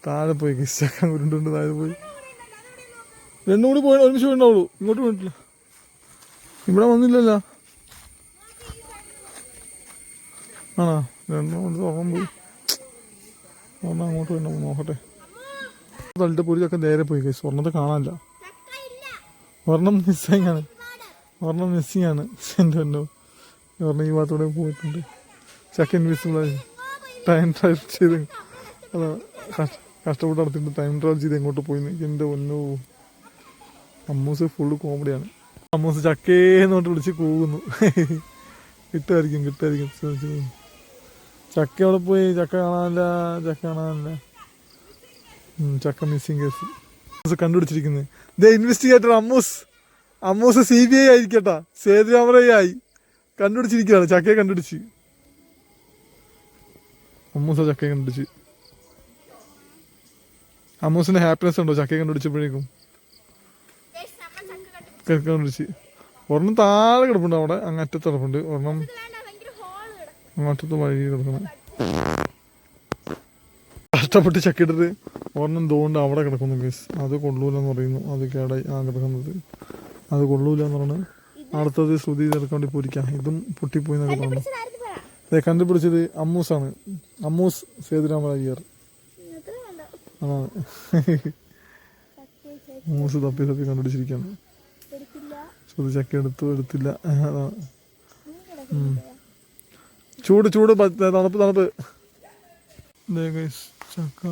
താഴെ പോയി ചക്ക ഉരുണ്ടുണ്ട്. താഴെ പോയി. രണ്ടും കൂടി പോയി ഒരുമിച്ച് വീണ്ടാവുള്ളൂ. ഇങ്ങോട്ട് വീണിട്ടില്ല. ഇവിടെ വന്നില്ലല്ലോ. ആണോ? രണ്ടും കൊണ്ട് തുറന്നു പോയി. അങ്ങോട്ട് വേണ്ട നോക്കട്ടെ. തളിട്ട് പൊരിച്ചൊക്കെ നേരെ പോയി. സ്വർണ്ണത്തെ കാണാനില്ല. ഒരെണ്ണം മിസ്സിങ്ങാണ്. എൻ്റെ ഒരെണ്ണം ഈ ഭാഗത്തൂടെ പോയിട്ടുണ്ട്. ചക്ക ഇൻവിസിബിളായി ടൈം ട്രാവൽ ചെയ്ത് കഷ്ടപ്പെട്ട് നടത്തിയിട്ട് ടൈം ട്രാവൽ ചെയ്ത് എങ്ങോട്ട് പോയി. എൻ്റെ ഒന്നോ അമ്മൂസ് ഫുള്ള് കോമഡിയാണ്. അമ്മൂസ് ചക്കേന്ന് പറഞ്ഞിട്ട് വിളിച്ച് കൂകുന്നു. കിട്ടുമായിരിക്കും. ചക്ക അവിടെ പോയി. ചക്ക കാണാനില്ല. ചക്ക മിസ്സിങ് കേസ് കണ്ടുപിടിച്ചിരിക്കുന്നത്. ഇൻവെസ്റ്റിഗേറ്റർ അമ്മൂസ് CBI ആയിരിക്കട്ടാ. സേതുരാമറയായി കണ്ടുപിടിച്ചിരിക്കുകയാണ്. ചക്കയെ കണ്ടുപിടിച്ച്. ചക്കയെ കണ്ടുപിടിച്ച്. അമ്മൂസിന്റെ ഹാപ്പിനെസ് ഉണ്ടോ ചക്കയെ കണ്ടുപിടിച്ചപ്പോഴേക്കും? കണ്ടുപിടിച്ച്. ഒരെണ്ണം താഴെ കിടപ്പുണ്ട്. അവിടെ അങ്ങറ്റത്ത് കിടപ്പുണ്ട്. ഒരെണ്ണം അങ്ങറ്റത്ത് വഴി കിടക്കണം. കഷ്ടപ്പെട്ട് ചക്കിട്ടിട്ട് ഒരെണ്ണം തോണ്ട് അവിടെ കിടക്കുന്നു കേസ്. അത് കൊള്ളൂലെന്ന് പറയുന്നു. അത് കേടായി കിടക്കുന്നത്. അത് കൊള്ളൂലെന്ന് പറഞ്ഞ് അടുത്തത് ശ്രുതി ചേർക്കാൻ വേണ്ടി പൊരിക്കാം. ഇതും പൊട്ടിപ്പോയി എന്നൊക്കെ പറഞ്ഞു. അതെ, കണ്ടുപിടിച്ചത് അമ്മൂസാണ്. അമ്മൂസ് സേതുരാമയ്യർ. അമ്മൂസ് തപ്പി കണ്ടുപിടിച്ചിരിക്കുകയാണ്. ശ്രുതി ചക്ക എടുത്തില്ല. അതാണ് ചൂട് തണുപ്പ്. ചക്ക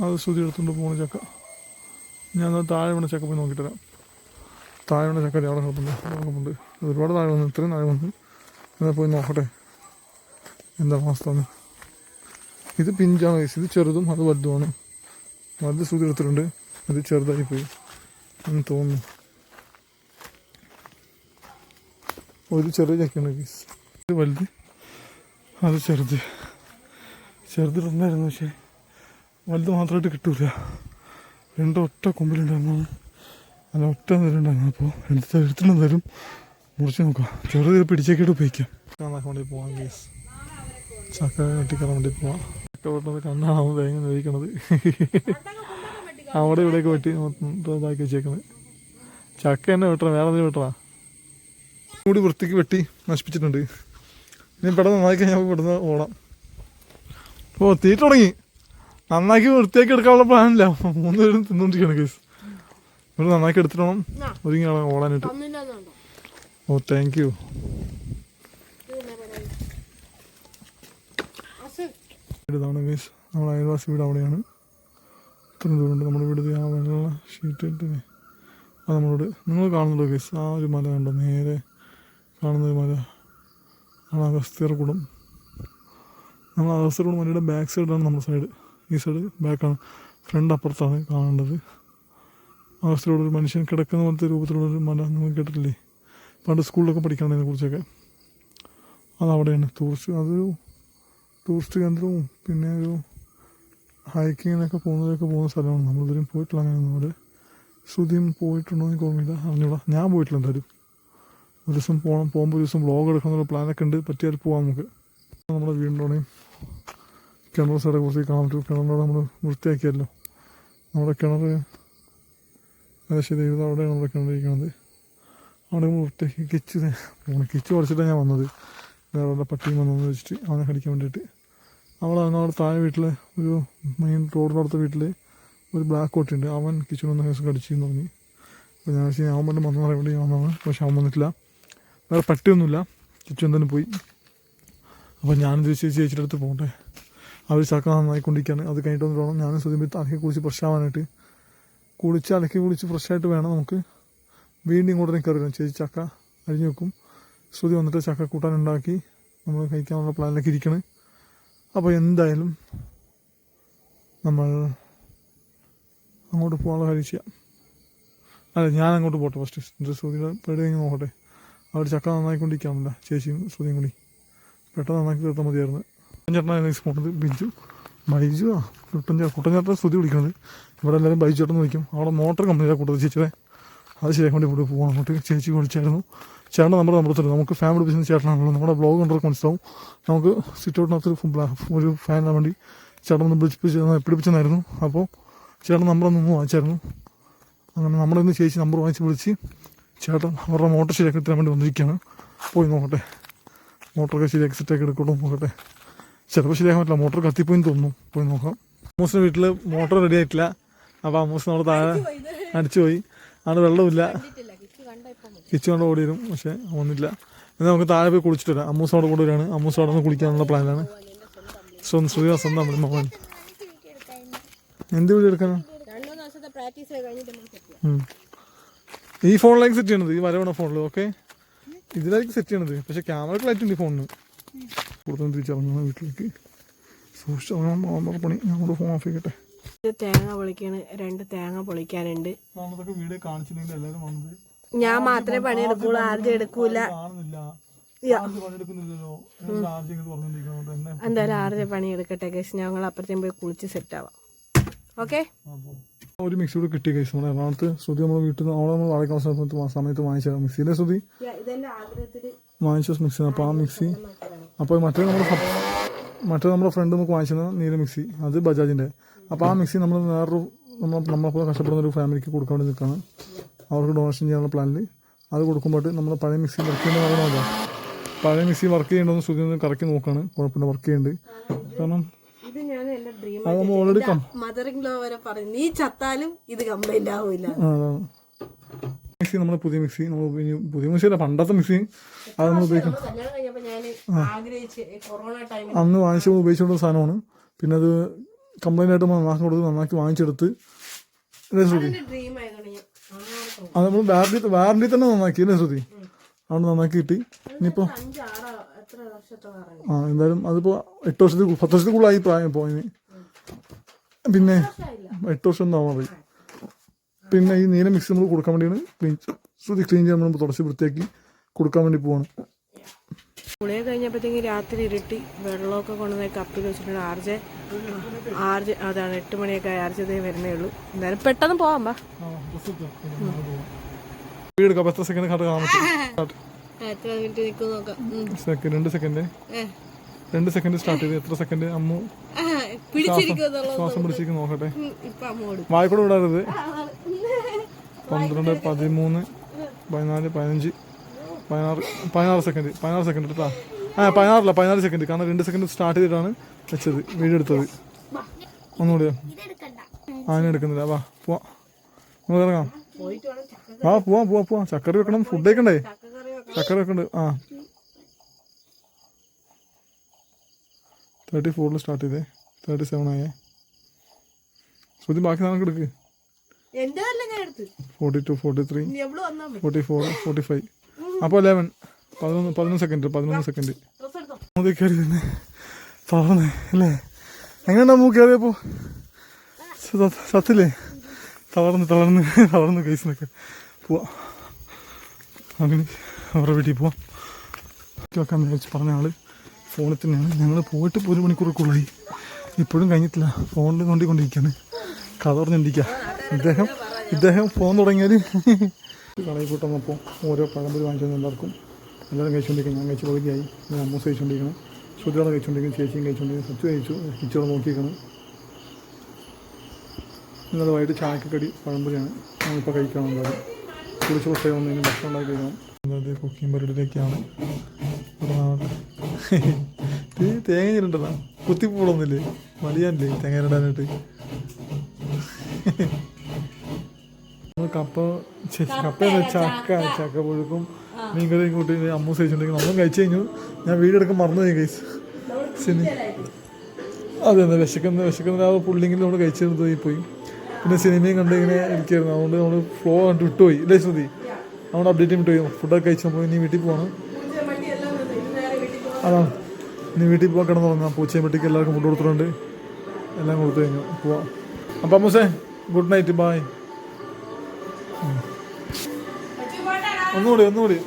അത് ശ്രുതി എടുത്തുകൊണ്ട് പോണ ചക്ക. ഞാൻ താഴെ വീണ ചക്ക പോയി നോക്കിയിട്ട് വരാം. താഴെ വീണ ചക്ക അവിടെ കിടപ്പുണ്ട്. ഒരുപാട് താഴെ വന്നു. ഇത്രയും താഴെ വന്നു. എന്നാൽ പോയി നോക്കട്ടെ എന്താ അവസ്ഥ. ഇത് പിഞ്ചാണ് ഗൈസ്. ഇത് ചെറുതും അത് വലുതുമാണ്. വലുത് ശ്രുതി എടുത്തിട്ടുണ്ട്, അത് ചെറുതായി പോയി എന്ന് തോന്നുന്നു. ഒരു ചെറിയ ചക്കയാണ് ഗൈസ്. ഇത് വലുത്, അത് ചെറുത്. ചെറുതിട്ടുണ്ടായിരുന്നു, പക്ഷേ വലുത് മാത്രമായിട്ട് കിട്ടൂല. രണ്ട് ഒറ്റ കൊമ്പിലുണ്ടായിരുന്നു, അല്ല ഒറ്റ നേരമുണ്ടായിരുന്നു. അപ്പോൾ എടുത്തിട്ടുണ്ടായാലും മുറിച്ച് നോക്കാം. ചെറുത് പിടിച്ചേക്കിട്ട് ഉപയോഗിക്കാം. കാണാൻ വേണ്ടി പോവാം ഗൈസ്. ചക്ക കെട്ടിക്കറാൻ വേണ്ടി പോവാം. ചക്ക വെട്ടുന്നത് കണ്ണാണ് തേങ്ങ കഴിക്കണത്. അവിടെ ഇവിടെയൊക്കെ വെട്ടി ഇതാക്കി വെച്ചേക്കുന്നത്. ചക്ക തന്നെ വെട്ടണം, വേറെ എന്തെങ്കിലും വെട്ടണ കൂടി വൃത്തിക്ക് വെട്ടി നശിപ്പിച്ചിട്ടുണ്ട്. ഇനി പെട്ടെന്ന് നന്നാക്കി കഴിഞ്ഞാൽ പെട്ടെന്ന് ഓടാം. ഓ തീറ്റ തുടങ്ങി. നന്നാക്കി വൃത്തിയാക്കി എടുക്കാനുള്ള പ്ലാനില്ല. 3 പേരും തിന്നുകൊണ്ടിരിക്കുകയാണ് കേസ്. ഇവിടെ നന്നാക്കി എടുത്തിട്ടണം ഒരുങ്ങി ഓടാനായിട്ട്. ഓ താങ്ക് യു. ഇതാണ് കേസ്, നമ്മുടെ അയൽവാസി വീട് അവിടെയാണ്. ഇത്രയും ദൂരമുണ്ട് നമ്മുടെ വീട്. ആ വെള്ള ഷീറ്റ് ഇട്ട് അത് നമ്മളോട് നിങ്ങൾ കാണുന്നുണ്ടോ കേസ്? ആ ഒരു മല കണ്ടോ, നേരെ കാണുന്നൊരു മല ആണ് അഗസ്ത്യർകൂടം. നമ്മൾ അഗസ്ത്യർകൂടം മലയുടെ ബാക്ക് സൈഡാണ് നമ്മുടെ സൈഡ്. ഈ സൈഡ് ബാക്കാണ്, ഫ്രണ്ട് അപ്പുറത്താണ് കാണേണ്ടത്. അഗസ്ത്യർകൂടം ഒരു മനുഷ്യൻ കിടക്കുന്ന പോലത്തെ രൂപത്തിലുള്ളൊരു മല നിങ്ങൾ കേട്ടിട്ടില്ലേ? പണ്ട് സ്കൂളിലൊക്കെ പഠിക്കണം അതിനെക്കുറിച്ചൊക്കെ. അതവിടെയാണ് അതൊരു ടൂറിസ്റ്റ് കേന്ദ്രവും പിന്നെ ഒരു ഹൈക്കിങ്ങിനൊക്കെ പോകുന്ന സ്ഥലമാണ്. നമ്മളിതുവരെയും പോയിട്ടില്ല. അങ്ങനെ അവിടെ ശ്രുതിയും പോയിട്ടുണ്ടോ എന്ന് ഓർമ്മയില്ല, അറിഞ്ഞൂടാ. ഞാൻ പോയിട്ടില്ല എന്തായാലും. ഒരു ദിവസം പോകുമ്പോൾ ഒരു ദിവസം വ്ളോഗ് എടുക്കാന്നുള്ള പ്ലാനൊക്കെ ഉണ്ട്. പറ്റിയാൽ പോവാം നമുക്ക്. നമ്മുടെ വീടിൻ്റെയും കിണർ സൈഡെ കുറച്ച് കാണാൻ പറ്റും. കിണറിനോട് നമ്മൾ വൃത്തിയാക്കിയല്ലോ. നമ്മുടെ കിണർ ഏകദേശം അവിടെയാണ് നമ്മുടെ കിണറിരിക്കുന്നത്. അവിടെ നമ്മൾ വൃത്തിയാക്കി കിച്ച് കുറച്ചിട്ടാണ് ഞാൻ വന്നത്. വേറെ പട്ടിയും വന്നു വെച്ചിട്ട് അവനെ കടിക്കാൻ വേണ്ടിയിട്ട്. അവിടെ താഴെ വീട്ടിൽ ഒരു മെയിൻ റോഡിനടുത്ത വീട്ടിൽ ഒരു ബ്ലാക്ക് കോട്ടുണ്ട്. അവൻ കിച്ചണൊന്ന് കേസ് കടിച്ചെന്ന് പറഞ്ഞു. അപ്പോൾ ഞാൻ വെച്ചാൽ അവൻ വന്ന് പറയാൻ വേണ്ടി ഞാൻ വന്നതാണ്. പക്ഷെ അവൻ വന്നിട്ടില്ല. വേറെ പട്ടിയൊന്നുമില്ല, കിച്ചു എന്തായാലും പോയി. അപ്പോൾ ഞാനും ചേച്ചിയുടെ അടുത്ത് പോകട്ടെ. അവർ ചക്ക നന്നായിക്കൊണ്ടിരിക്കുകയാണ്. അത് കഴിഞ്ഞിട്ട് വന്നിട്ട് വേണം ഞാനും സുധിമിത്ത് അലക്കി കുളിച്ച് ഫ്രഷ് ആവാനായിട്ട്. അലക്കി കുളിച്ച് ഫ്രഷായിട്ട് വേണം നമുക്ക് വീണ്ടും ഇങ്ങോട്ട് കയറി വരും. ചേച്ചി ചക്ക അരിഞ്ഞു വെക്കും. ശ്രുതി വന്നിട്ട് ചക്ക കൂട്ടാനുണ്ടാക്കി നമ്മൾ കഴിക്കാനുള്ള പ്ലാനിലൊക്കെ ഇരിക്കണം. അപ്പോൾ എന്തായാലും നമ്മൾ അങ്ങോട്ട് പോകാനുള്ള കാര്യം ചെയ്യാം. അല്ല, ഞാൻ അങ്ങോട്ട് പോട്ടെ ഫസ്റ്റ്. എന്നിട്ട് ശ്രുതിയുടെ പേടി കഴിഞ്ഞ് നോക്കട്ടെ. അവർ ചക്ക നന്നായിക്കൊണ്ടിരിക്കാമല്ല, ചേച്ചിയും ശ്രുതിയും കൂടി. പെട്ടെന്ന് നന്നാക്കി തീർത്താൽ മതിയായിരുന്നു. ചേട്ടനാണ് പോണത്. ബൈജു കുട്ടൻചേട്ടൻ ശ്രുതി വിളിക്കുന്നത്. ഇവിടെ എല്ലാവരും ബൈജു ചേട്ടൻ വിളിക്കും. അവിടെ മോട്ടർ കമ്പനിയിലാണ് കൂട്ടത് ചേച്ചിയുടെ. അത് ശരിയാക്കാൻ വേണ്ടി ഇവിടെ പോകാൻ അങ്ങോട്ട്. ചേച്ചി വിളിച്ചായിരുന്നു. ചേട്ടൻ നമ്മുടെ തരുന്നത്. നമുക്ക് ഫാൻ പിടിപ്പിക്കുന്ന ചേട്ടനാണല്ലോ. നമ്മുടെ ബ്ലോഗ് കണ്ടവർക്ക് മനസ്സിലാവും. നമുക്ക് സിറ്റ് ഔട്ടിനകത്ത് ഒരു ഫാനിന് വേണ്ടി ചേട്ടൻ ഒന്ന് പിടിപ്പിച്ചെന്നായിരുന്നു. അപ്പോൾ ചേട്ടൻ നമ്പറൊന്ന് വാങ്ങിച്ചായിരുന്നു. അങ്ങനെ നമ്മുടെ ഇന്ന് ചേച്ചി നമ്പർ വാങ്ങിച്ച് വിളിച്ച് ചേട്ടൻ അവരുടെ മോട്ടർ ശരിയാക്കി തരാൻ വേണ്ടി വന്നിരിക്കുകയാണ്. പോയി നോക്കട്ടെ, മോട്ടറൊക്കെ ശരിയാക്കി സെറ്റാക്കി എടുക്കട്ടെ നോക്കട്ടെ. ചിലപ്പോൾ ശരിയാക്കാൻ പറ്റില്ല, മോട്ടർ കത്തിപ്പോയിന്ന് തോന്നുന്നു. പോയി നോക്കാം. അമ്മൂസിൻ്റെ വീട്ടിൽ മോട്ടർ റെഡി ആയിട്ടില്ല. അപ്പോൾ അമ്മൂസ് നമ്മുടെ താഴെ അടിച്ചു പോയി. അവിടെ വെള്ളമില്ല. കിച്ചു കൊണ്ട് ഓടി വരും, പക്ഷേ വന്നില്ല. എന്നാൽ നമുക്ക് താഴെ പോയി കുളിച്ചിട്ട് വരാം. അമ്മൂസ് അവിടെ കൂടെ വരികയാണ്. അമ്മൂസ് അവിടെ നിന്ന് കുളിക്കാനുള്ള പ്ലാനാണ്. ശ്രീവാസം നമ്മുടെ മോഹൻ എന്ത് വീഡിയോ എടുക്കാനാണ്? ഈ ഫോണിലേക്ക് സെറ്റ് ചെയ്യണത്, ഈ വരവണ ഫോണിൽ. ഓക്കെ, ഇതിലായിരിക്കും സെറ്റ് ചെയ്യണത്. പക്ഷെ ക്യാമറ ലൈറ്റ് ഉണ്ട് ഈ ഫോണിന്. കൂടുതലും തിരിച്ചറിഞ്ഞ വീട്ടിലേക്ക് സൂക്ഷിച്ച് പണി. ഞങ്ങളുടെ ഫോൺ ഓഫ് ചെയ്യട്ടെ. തേങ്ങ പൊളിക്കാണ്, 2 തേങ്ങ പൊളിക്കാനുണ്ട്. വീഡിയോ കാണിച്ചിട്ടുണ്ടെങ്കിൽ എല്ലാവരും വന്നത് ഞാൻ മാത്രമേ പണിയെടുക്കുള്ളൂ, ആരും എടുക്കൂല. എന്തായാലും ആരുടെ പണിയെടുക്കട്ടെ കേസ്. ഞങ്ങൾ അപ്പുറത്തേക്കും പോയി കുളിച്ച് സെറ്റ് ആവാം. ഓക്കെ, ഒരു മിക്സി കൂടെ കിട്ടിയ കേസ്. നമ്മുടെ എറണാകുളത്ത് ശ്രുതി നമ്മൾ വീട്ടിൽ നിന്ന് അവിടെ നമ്മൾ വാഴക്കാല സമയത്ത് വാങ്ങിച്ച മിക്സിയിലെ ശ്രുതി വാങ്ങിച്ച മിക്സി. അപ്പോൾ ആ മിക്സി, അപ്പോൾ മറ്റേ നമ്മുടെ ഫ്രണ്ട് നമുക്ക് വാങ്ങിച്ചത് നീല മിക്സി, അത് ബജാജിൻ്റെ. അപ്പോൾ ആ മിക്സി നമ്മൾ വേറൊരു നമ്മളെപ്പോലെ കഷ്ടപ്പെടുന്ന ഒരു ഫാമിലിക്ക് കൊടുക്കാൻ വേണ്ടി നിൽക്കുകയാണ്. അവർക്ക് ഡൊണേഷൻ ചെയ്യാനുള്ള പ്ലാനിൽ. അത് കൊടുക്കുമ്പോൾ നമ്മൾ പഴയ മിക്സി വർക്ക് ചെയ്യുന്ന പറയണമല്ലോ. പഴയ മിക്സി വർക്ക് ചെയ്യേണ്ടതെന്ന് ശ്രുതി കറക്കി നോക്കുകയാണ്. കുഴപ്പമില്ല, വർക്ക് ചെയ്യുന്നുണ്ട്. കാരണം അത് നമ്മൾ ഓൾറെഡി നീ ചത്താലും ഇത് കംപ്ലൈന്റ് ആവില്ല. അതാണ് മിക്സി, നമ്മുടെ പുതിയ മിക്സി. നമ്മൾ പുതിയ മിക്സി അല്ല, പണ്ടത്തെ മിക്സി. അത് നമ്മൾ ഉപയോഗിക്കാം. അന്ന് വാങ്ങിച്ചപ്പോൾ ഉപയോഗിച്ചുകൊണ്ട സാധനമാണ്. പിന്നെ അത് കംപ്ലൈൻ്റ് ആയിട്ട് നന്നാക്കി കൊടുത്ത് നന്നാക്കി വാങ്ങിച്ചെടുത്ത് ശ്രുതി അത് നമ്മൾ വാറണ്ടി തന്നെ നന്നാക്കി അല്ലേ ശ്രുതി? അതുകൊണ്ട് നന്നാക്കി കിട്ടി. ഇനിയിപ്പോൾ ആ എന്തായാലും അതിപ്പോൾ 8 വർഷത്തിൽ 10 വർഷത്തിൽ കൂടുതലായി പ്രായം പോയിന്. പിന്നെ 8 വർഷം ഒന്നും ആവാൻ പോയി. പിന്നെ ഈ നീല മിക്സ് നമ്മൾ കൊടുക്കാൻ വേണ്ടിയാണ് ക്ലീൻ ചെയ്യാൻ നമ്മൾ തുടച്ച് വൃത്തിയാക്കി കൊടുക്കാൻ വേണ്ടി പോവാണ്. കുളിയെ കഴിഞ്ഞപ്പോഴത്തേക്ക് രാത്രി ഇരുട്ടി വെള്ളമൊക്കെ കൊണ്ടുവന്ന് കപ്പിൽ വെച്ചിട്ടുണ്ട്. ആർജെ അതാണ് 8 മണിയൊക്കെ ആർജതേ വരുന്നേ ഉള്ളൂ. എന്തായാലും പെട്ടെന്ന് പോവാം. വീടെടുക്കാം. എത്ര സെക്കൻഡ് കാട്ട് കാണാൻ പറ്റും? എത്ര മിനിറ്റ് നിൽക്കും നോക്കാം. 2 സെക്കൻഡ് സ്റ്റാർട്ട് ചെയ്ത് എത്ര സെക്കൻഡ് അമ്മു ശ്വാസം പിടിച്ചിരിക്കും നോക്കട്ടെ. വായിക്കൂടെ വിടാറുത്. 12, 13, 14, 15, 16 സെക്കൻഡ്. 16 സെക്കൻഡ് കേട്ടോ. 14 സെക്കൻഡ്. കാരണം 2 സെക്കൻഡ് സ്റ്റാർട്ട് ചെയ്തിട്ടാണ് വെച്ചത് വീഡിയോ എടുത്തത്. ഒന്നുകൂടിയോ? എടുക്കുന്നില്ല. വാ പോവാം, നമുക്ക് ഇറങ്ങാം. പോവാം. ചക്കറി വെക്കണം, ഫുഡ് കഴിക്കണ്ടേ? ചക്കറി വെക്കണ്ട്. 34 സ്റ്റാർട്ട് ചെയ്തേ, 37 ആയേ. ശ്രുതി ബാക്കി സാധനം എടുക്ക്. 42, 43, 44, 45. അപ്പോൾ 11 സെക്കൻഡ്. കയറി തന്നെ തളർന്നേ അല്ലേ? എങ്ങനെയാ മൂക്ക് കയറിയപ്പോ? സത്തില്ലേ? തളർന്ന് കേസിനൊക്കെ പോവാം. അങ്ങനെ അവരുടെ വീട്ടിൽ പോവാം. വെക്കാൻ വെച്ച് പറഞ്ഞ ആള് ഫോണിൽ തന്നെയാണ്. ഞങ്ങൾ പോയിട്ട് 1 മണിക്കൂറൊക്കെയുള്ളായി, ഇപ്പോഴും കഴിഞ്ഞിട്ടില്ല. ഫോണിൽ നോണ്ടിക്കൊണ്ടിരിക്കുകയാണ്, കഥ പറഞ്ഞിരിക്കുക. ഇദ്ദേഹം ഫോൺ തുടങ്ങിയാൽ കളയിൽ കൂട്ടം. അപ്പോൾ ഓരോ പഴംപൊരി വാങ്ങിച്ചു എല്ലാവർക്കും. എല്ലാവരും കഴിച്ചുകൊണ്ടിരിക്കും. ഞാൻ കഴിച്ച് പകുതിയായി. ഞാൻ അമ്മൂസ് കഴിച്ചുകൊണ്ടിരിക്കണം, ശ്രുതിയോടെ കഴിച്ചുകൊണ്ടിരിക്കും, ചേച്ചിയും കഴിച്ചുകൊണ്ടിരിക്കും, സച്ചു കഴിച്ചു, കിച്ചോടെ നോക്കിയിരിക്കണം. ഇന്നലെ വൈകിട്ട് ചായക്കടി പഴംപൊരിയാണ് നമ്മളിപ്പോൾ കഴിക്കണം. എന്തായാലും കുളിച്ച് പുറത്തേക്ക് വന്നതിന് ഭക്ഷണം ഉണ്ടാക്കി കഴിക്കണം. അതായത് കുക്കിംഗ് പരിപാടിയിലേക്കാണ്. തേങ്ങ ഇരണ്ടതാ, കുത്തിപ്പൂടൊന്നുമില്ലേ? മടിയാനില്ലേ തേങ്ങ ഇരണ്ടാനായിട്ട്? ചക്ക പുഴുക്കും മീൻകറിയും കൂട്ടി അമ്മൂസ് കഴിച്ചിട്ടുണ്ടെങ്കിൽ നമ്മളും കഴിച്ചു കഴിഞ്ഞു. ഞാൻ വീഡിയോ എടുക്കാൻ മറന്നുപോയി ഗൈസ്. അതെ, വിശക്കുന്ന ആ പുള്ളിങ്കിൽ നമ്മൾ കഴിച്ചിരുന്നത് പോയി. പിന്നെ സിനിമയും കണ്ട് ഇങ്ങനെ ഇരിക്കായിരുന്നു. അതുകൊണ്ട് നമ്മൾ ഫ്ലോ കണ്ട് വിട്ടുപോയി ഇല്ലേ ശ്രുതി? അതുകൊണ്ട് അപ്ഡേറ്റ് വിട്ടുപോയി. ഫുഡൊക്കെ കഴിച്ച് നമ്മൾ ഇനി വീട്ടിൽ പോകണം. അതാണ്, ഇനി വീട്ടിൽ പോകാൻ കിടന്നു തുടങ്ങാം. പൂച്ചയും പെട്ടിക്ക് എല്ലാവർക്കും ഫുഡ് കൊടുത്തിട്ടുണ്ട്. എല്ലാം കൊടുത്തു കഴിഞ്ഞു, പോവാം. അപ്പം അമ്മൂസേ ഗുഡ് നൈറ്റ്, ബൈ. ഒന്നുകൂടി.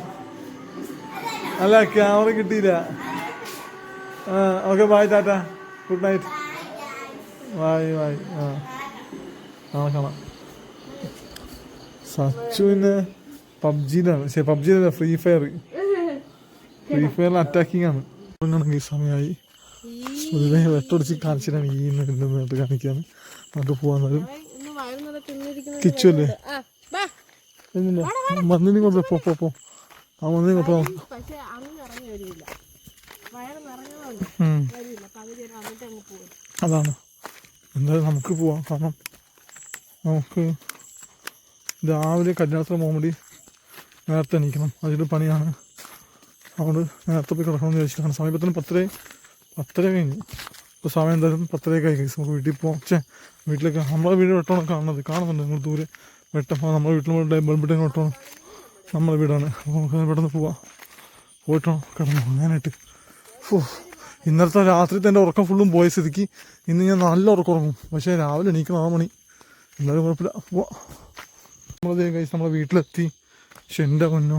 അല്ല, ക്യാമറ കിട്ടിയില്ല. Okay, bye, tata, good night, bye. കാണാം. സച്ചുവിന് പബ്ജിയിലല്ല, ഫ്രീ ഫയറിൽ അറ്റാക്കിംഗ് ആണ്. ഈ സമയമായി വെട്ടടിച്ച് കാണിച്ചിട്ടാണ് ഈ നിന്നിട്ട് കാണിക്കാന്ന്. നമുക്ക് പോവാൻ തരും. കിച്ചു അല്ലേ മന്ദിനി കൊണ്ട് പോ. ആ മന്ദിനി കൊണ്ടോ. അതാണ്, എന്തായാലും നമുക്ക് പോവാം. കാരണം നമുക്ക് രാവിലെ കല്യാണത്തിന് പോകാൻ വേണ്ടി നേരത്തെ എണീക്കണം. അതിൻ്റെ പണിയാണ്. അതുകൊണ്ട് നേരത്തെ പോയി കിടക്കണമെന്ന് ചോദിച്ചിട്ടാണ്. സമയത്തിന് 10 കഴിഞ്ഞു. ഇപ്പോൾ സമയം എന്തായാലും 10 ആയി. നമുക്ക് വീട്ടിൽ പോകാം. വീട്ടിലേക്ക് നമ്മളെ വീട് വെട്ടണം കാണുന്നുണ്ട് നിങ്ങൾ ദൂരെ വെട്ടം. നമ്മുടെ വീട്ടിൽ ബൾബിട്ടേക്ക് വെട്ടണം. നമ്മളെ വീടാണ്. അപ്പോൾ നമുക്ക് പെട്ടെന്ന് പോയിട്ടോ കിടന്നു ഞാനായിട്ട്. ഇന്നലത്തെ രാത്രിത്തെ എൻ്റെ ഉറക്കം ഫുള്ളും പോയ സ്ഥിതിക്ക് ഇന്ന് ഞാൻ നല്ല ഉറക്കം ഉറങ്ങും. പക്ഷേ രാവിലെ എണീക്കണം 6 മണി. എന്തായാലും കുഴപ്പമില്ല, പോവാം. നമ്മളതേ കഴിച്ച് നമ്മളെ വീട്ടിലെത്തി. പക്ഷെ എൻ്റെ പൊന്നോ,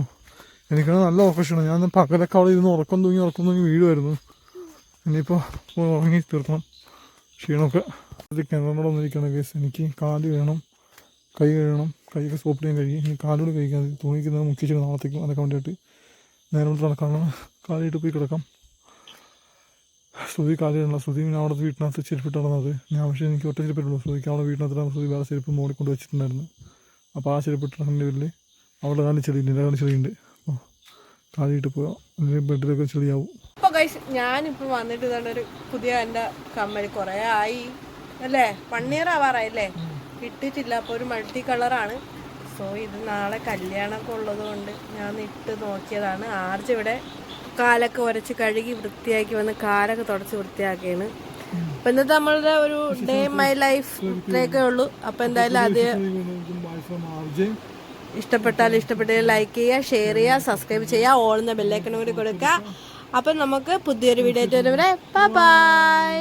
എനിക്കാണ് നല്ല ഉറക്കമാണ്. ഞാൻ പകലൊക്കെ അവിടെ ഇരുന്ന് ഉറക്കം തൂങ്ങി വീഴുമായിരുന്നു. ഇനിയിപ്പോൾ ഉറങ്ങി തീർക്കണം. ക്ഷീണമൊക്കെ കിണറിനോട് വന്നിരിക്കണം കേസ്. എനിക്ക് കാല് കഴുകണം, കൈ കഴുകണം. കൈയൊക്കെ സോപ്പ് ചെയ്യാൻ കഴിയും. ഇനി കാലോട് കഴിക്കാൻ തുണിക്കുന്നത് മുക്കിച്ചിട്ട് നാളത്തേക്കും അതൊക്കെ വേണ്ടിയിട്ട് നേരം കൊണ്ട് നടക്കാനാണ്. കാലിട്ട് പോയി കിടക്കാം. ശ്രുതി കാലിടണം. ശ്രുതി പിന്നെ അവിടെ വീട്ടിനകത്ത് ചെരുപ്പിട്ട് നടന്നത്. ഞാൻ പക്ഷേ എനിക്ക് ഒറ്റ ചെരുപ്പിട്ടുള്ളൂ. ശ്രുതിക്ക് അവിടെ വീട്ടിനകത്ത് ശ്രുതി വേറെ ചെരുപ്പ് മോളിൽ കൊണ്ട് വെച്ചിട്ടുണ്ടായിരുന്നു. അപ്പോൾ ആ ചെരുപ്പിട്ട് നടക്കുന്നതിൻ്റെ പേരിൽ അവിടെ കാലി ചെളിയുണ്ട്, എൻ്റെ കാലി ചെളിയുണ്ട്. അപ്പോൾ കാലിയിട്ട് പോയാൽ ബെഡിലൊക്കെ ചെളിയാവും. അപ്പോൾ ഗൈസ്, ഞാനിപ്പോൾ വന്നിട്ട് ഇതൊരു പുതിയ എൻ്റെ കമ്മൽ കുറേ ആയി അല്ലേ, 1 ഇയർ ആവാറായില്ലേ, ഇട്ടിട്ടില്ല. അപ്പോൾ ഒരു മൾട്ടി കളറാണ്. സോ ഇത് നാളെ കല്യാണമൊക്കെ ഉള്ളത് കൊണ്ട് ഞാൻ ഇട്ട് നോക്കിയതാണ്. ആർജ് ഇവിടെ കാലൊക്കെ ഉരച്ച് കഴുകി വൃത്തിയാക്കി വന്ന് കാലൊക്കെ തുടച്ച് വൃത്തിയാക്കിയാണ്. അപ്പം ഇന്നത്തെ നമ്മളുടെ ഒരു ഡേ മൈ ലൈഫ് ഇത്രയൊക്കെ ഉള്ളൂ. അപ്പം എന്തായാലും അത് ഇഷ്ടപ്പെട്ടാൽ ലൈക്ക് ചെയ്യുക, ഷെയർ ചെയ്യുക, സബ്സ്ക്രൈബ് ചെയ്യുക, ഓൾ എന്ന ബെല്ലൈക്കൺ കൂടി കൊടുക്കുക. അപ്പം നമുക്ക് പുതിയൊരു വീഡിയോ ആയിട്ട് വരുന്നവരെ ബൈ.